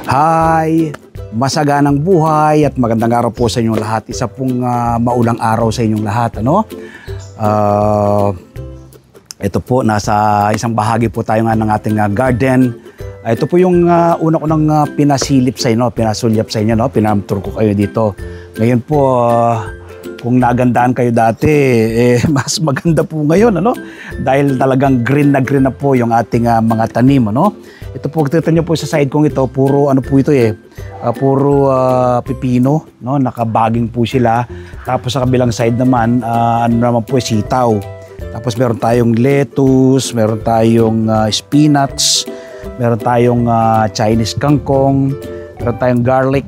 Hi! Masaganang buhay at magandang araw po sa inyong lahat. Isa pong maulang araw sa inyong lahat. Ito po, nasa isang bahagi po tayo ng ating garden. Ito po yung una ko nang pinasilip sa inyo, pinasulyap sa inyo, pinamtour ko kayo dito. Ngayon po, kung nagandaan kayo dati, mas maganda po ngayon, dahil talagang green na po yung ating mga tanim, Ito po, kita nyo po sa side kong ito, puro po ito puro pipino, nakabaging po sila. Tapos sa kabilang side naman, naman po sitaw. Tapos meron tayong lettuce, meron tayong spinach, meron tayong Chinese kangkong, meron tayong garlic,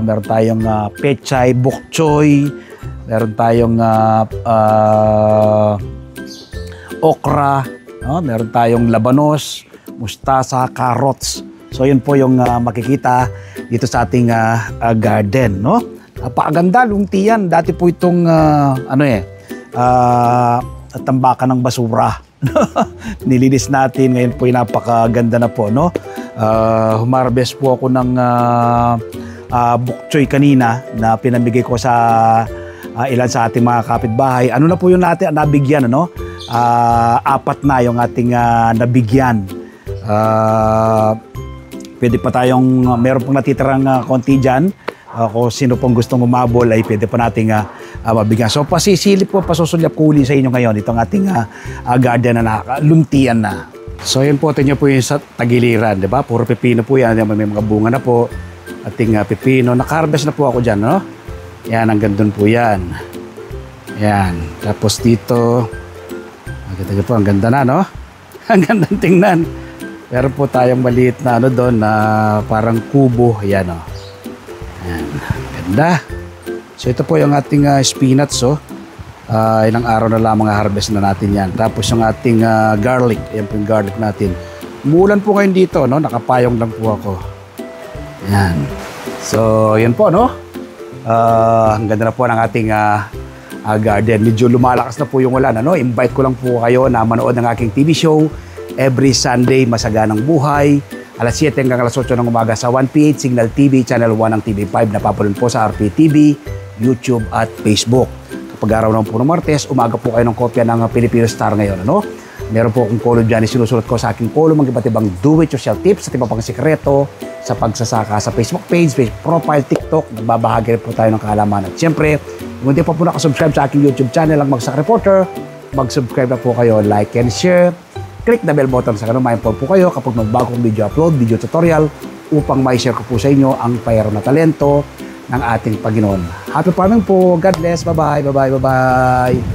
meron tayong pechay, bok choy, meron tayong okra, meron tayong labanos, mustasa, carrots. So yun po yung makikita dito sa ating garden, Napakaganda, luntian. Dati po itong tambakan ng basura. Nilinis natin, ngayon po yung napakaganda na po, Humarbest po ako ng bok choy kanina na pinamigay ko sa ilan sa ating mga kapitbahay. Ano na po yung natin nabigyan, apat na yung ating nabigyan. Pwede pa tayong, meron pong natitirang konti dyan. Kung sino pong gustong umabol ay pwede pa nating mabigyan. So pasisilip po, pasusulyap ko uli sa inyo ngayon itong ating garden na nakaluntian na. So yun po, tingnan po yung sa tagiliran, di ba? Puro pepino po yan, may mga bunga na po. Ating pepino, naka-harvest na po ako dyan, Yan, hanggang doon po yan. Yan, tapos dito, makita nyo po, ang ganda na, Ang ganda tingnan. Meron po tayong maliit na doon na parang kubo. Yan, Yan, ganda. So ito po yung ating spinach, ilang araw na lamang harvest na natin yan. Tapos yung ating garlic, yan po yung garlic natin. Umuulan po ngayon dito, nakapayong lang po ako. Yan. So, yan po, ang ganda na po ng ating garden. Medyo lumalakas na po yung ulan, Invite ko lang po kayo na manood ng aking TV show every Sunday, Masaganang Buhay, alas 7 hanggang alas 8 ng umaga sa 1PH Signal TV, Channel 1 ng TV5, napapanood po sa RPTV, YouTube at Facebook. Kapag araw naman po ng Martes, umaga po kayo ng kopya ng Filipino Star ngayon, Meron po akong column dyan, sinusulat ko sa aking column ang iba't ibang do-it-yourself tips at iba pang sikreto sa pagsasaka sa Facebook page, Facebook profile, TikTok. Nagbabahagi rin po tayo ng kaalaman. At siyempre, kung hindi pa po nakasubscribe sa aking YouTube channel, ang Bagsak Reporter, mag-subscribe na po kayo, like and share. Click the bell button sa kanong ma-inform po kayo kapag magbagong video upload, video tutorial, upang ma-share ko po sa inyo ang payaro na talento ng ating Panginoon. Happy farming po. God bless. Bye-bye. Bye-bye. Bye-bye.